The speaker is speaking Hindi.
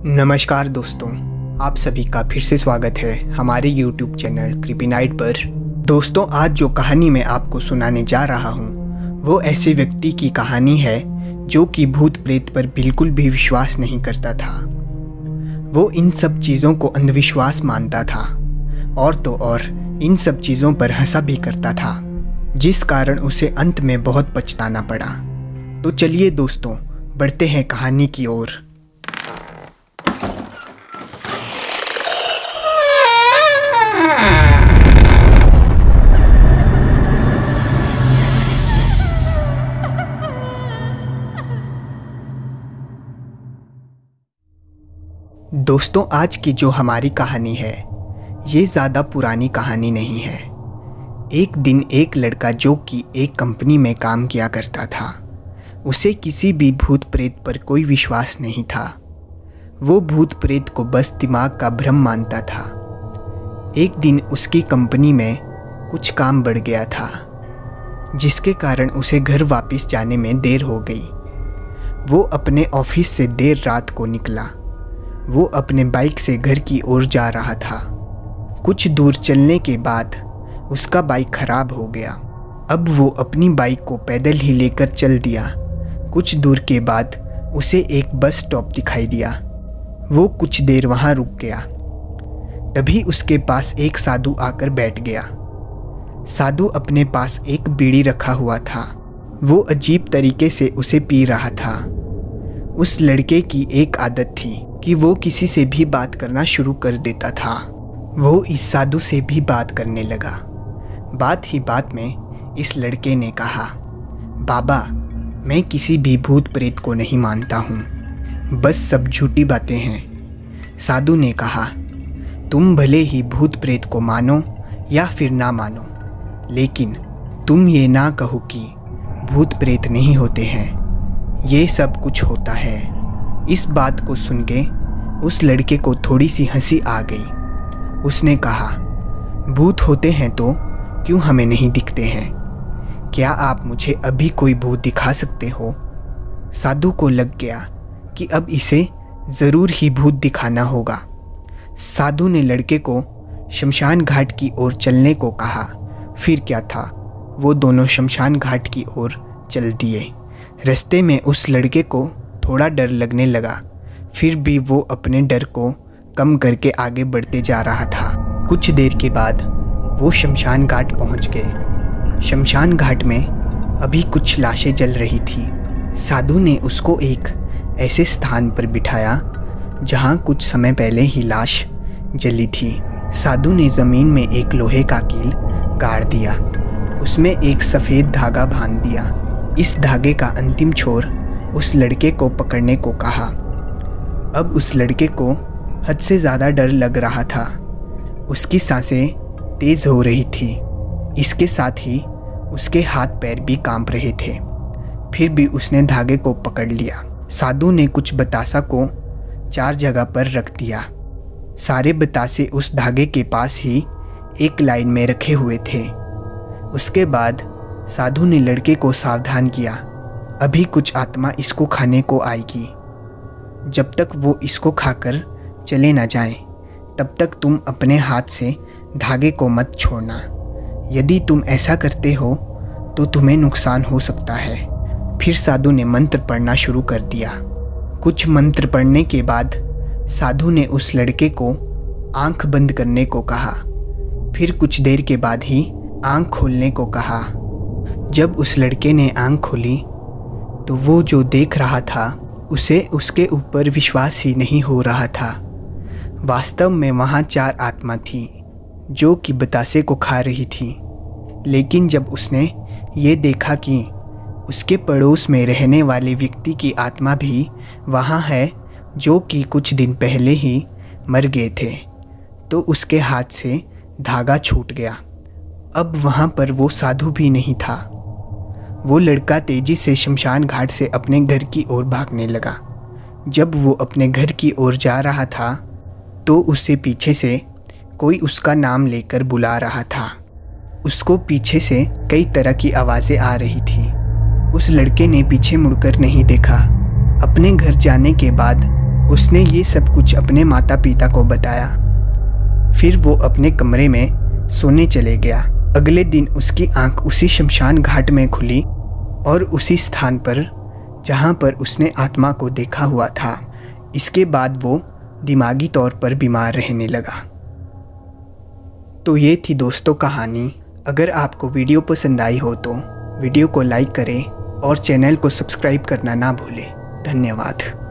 नमस्कार दोस्तों, आप सभी का फिर से स्वागत है हमारे YouTube चैनल क्रीपी नाइट पर। दोस्तों, आज जो कहानी मैं आपको सुनाने जा रहा हूँ वो ऐसे व्यक्ति की कहानी है जो कि भूत प्रेत पर बिल्कुल भी विश्वास नहीं करता था। वो इन सब चीज़ों को अंधविश्वास मानता था और तो और इन सब चीज़ों पर हंसा भी करता था, जिस कारण उसे अंत में बहुत पछताना पड़ा। तो चलिए दोस्तों, बढ़ते हैं कहानी की ओर। दोस्तों, आज की जो हमारी कहानी है ये ज़्यादा पुरानी कहानी नहीं है। एक दिन एक लड़का जो कि एक कंपनी में काम किया करता था, उसे किसी भी भूत प्रेत पर कोई विश्वास नहीं था। वो भूत प्रेत को बस दिमाग का भ्रम मानता था। एक दिन उसकी कंपनी में कुछ काम बढ़ गया था, जिसके कारण उसे घर वापस जाने में देर हो गई। वो अपने ऑफिस से देर रात को निकला। वो अपने बाइक से घर की ओर जा रहा था। कुछ दूर चलने के बाद उसका बाइक खराब हो गया। अब वो अपनी बाइक को पैदल ही लेकर चल दिया। कुछ दूर के बाद उसे एक बस स्टॉप दिखाई दिया। वो कुछ देर वहाँ रुक गया। तभी उसके पास एक साधु आकर बैठ गया। साधु अपने पास एक बीड़ी रखा हुआ था। वो अजीब तरीके से उसे पी रहा था। उस लड़के की एक आदत थी कि वो किसी से भी बात करना शुरू कर देता था। वो इस साधु से भी बात करने लगा। बात ही बात में इस लड़के ने कहा, बाबा, मैं किसी भी भूत प्रेत को नहीं मानता हूँ, बस सब झूठी बातें हैं। साधु ने कहा, तुम भले ही भूत प्रेत को मानो या फिर ना मानो, लेकिन तुम ये ना कहो कि भूत प्रेत नहीं होते हैं, ये सब कुछ होता है। इस बात को सुन के उस लड़के को थोड़ी सी हंसी आ गई। उसने कहा, भूत होते हैं तो क्यों हमें नहीं दिखते हैं? क्या आप मुझे अभी कोई भूत दिखा सकते हो? साधु को लग गया कि अब इसे ज़रूर ही भूत दिखाना होगा। साधु ने लड़के को शमशान घाट की ओर चलने को कहा। फिर क्या था, वो दोनों शमशान घाट की ओर चल दिए। रास्ते में उस लड़के को थोड़ा डर लगने लगा, फिर भी वो अपने डर को कम करके आगे बढ़ते जा रहा था। कुछ देर के बाद वो शमशान घाट पहुंच गए। शमशान घाट में अभी कुछ लाशें जल रही थी। साधु ने उसको एक ऐसे स्थान पर बिठाया जहां कुछ समय पहले ही लाश जली थी। साधु ने ज़मीन में एक लोहे का कील गाड़ दिया। उसमें एक सफ़ेद धागा बांध दिया। इस धागे का अंतिम छोर उस लड़के को पकड़ने को कहा। अब उस लड़के को हद से ज़्यादा डर लग रहा था। उसकी सांसें तेज़ हो रही थी। इसके साथ ही उसके हाथ पैर भी कांप रहे थे। फिर भी उसने धागे को पकड़ लिया। साधु ने कुछ बतासा को 4 जगह पर रख दिया। सारे बतासे उस धागे के पास ही एक लाइन में रखे हुए थे। उसके बाद साधु ने लड़के को सावधान किया, अभी कुछ आत्मा इसको खाने को आएगी। जब तक वो इसको खाकर चले ना जाएं, तब तक तुम अपने हाथ से धागे को मत छोड़ना। यदि तुम ऐसा करते हो तो तुम्हें नुकसान हो सकता है। फिर साधु ने मंत्र पढ़ना शुरू कर दिया। कुछ मंत्र पढ़ने के बाद साधु ने उस लड़के को आंख बंद करने को कहा। फिर कुछ देर के बाद ही आंख खोलने को कहा। जब उस लड़के ने आंख खोली तो वो जो देख रहा था उसे उसके ऊपर विश्वास ही नहीं हो रहा था। वास्तव में वहाँ 4 आत्मा थी जो कि बतासे को खा रही थी। लेकिन जब उसने ये देखा कि उसके पड़ोस में रहने वाले व्यक्ति की आत्मा भी वहाँ है जो कि कुछ दिन पहले ही मर गए थे, तो उसके हाथ से धागा छूट गया। अब वहाँ पर वो साधु भी नहीं था। वो लड़का तेजी से शमशान घाट से अपने घर की ओर भागने लगा। जब वो अपने घर की ओर जा रहा था तो उसे पीछे से कोई उसका नाम लेकर बुला रहा था। उसको पीछे से कई तरह की आवाज़ें आ रही थी। उस लड़के ने पीछे मुड़कर नहीं देखा। अपने घर जाने के बाद उसने ये सब कुछ अपने माता पिता को बताया। फिर वो अपने कमरे में सोने चले गया। अगले दिन उसकी आंख उसी शमशान घाट में खुली और उसी स्थान पर जहाँ पर उसने आत्मा को देखा हुआ था। इसके बाद वो दिमागी तौर पर बीमार रहने लगा। तो ये थी दोस्तों कहानी। अगर आपको वीडियो पसंद आई हो तो वीडियो को लाइक करें और चैनल को सब्सक्राइब करना ना भूलें। धन्यवाद।